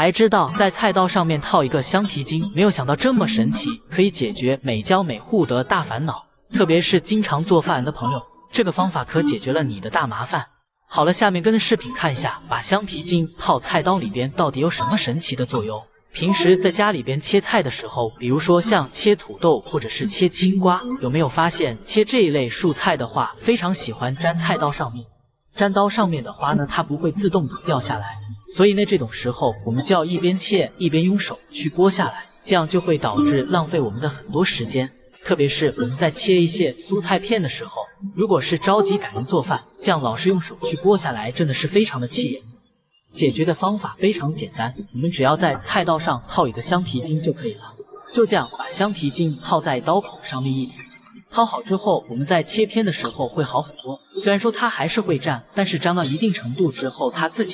才知道在菜刀上面套一个橡皮筋，没有想到这么神奇，可以解决每家每户的大烦恼，特别是经常做饭的朋友，这个方法可解决了你的大麻烦。好了，下面跟着视频看一下，把橡皮筋套菜刀里边到底有什么神奇的作用。平时在家里边切菜的时候，比如说像切土豆或者是切青瓜，有没有发现切这一类蔬菜的话，非常喜欢粘菜刀上面？粘刀上面的话呢，它不会自动的掉下来，所以呢这种时候我们就要一边切一边用手去剥下来，这样就会导致浪费我们的很多时间。特别是我们在切一些蔬菜片的时候，如果是着急赶人做饭，这样老是用手去剥下来，真的是非常的气人。解决的方法非常简单，我们只要在菜刀上套一个橡皮筋就可以了。就这样把橡皮筋套在刀口上面一点，套好之后，我们在切片的时候会好很多。虽然说它还是会粘，但是粘到一定程度之后，它自己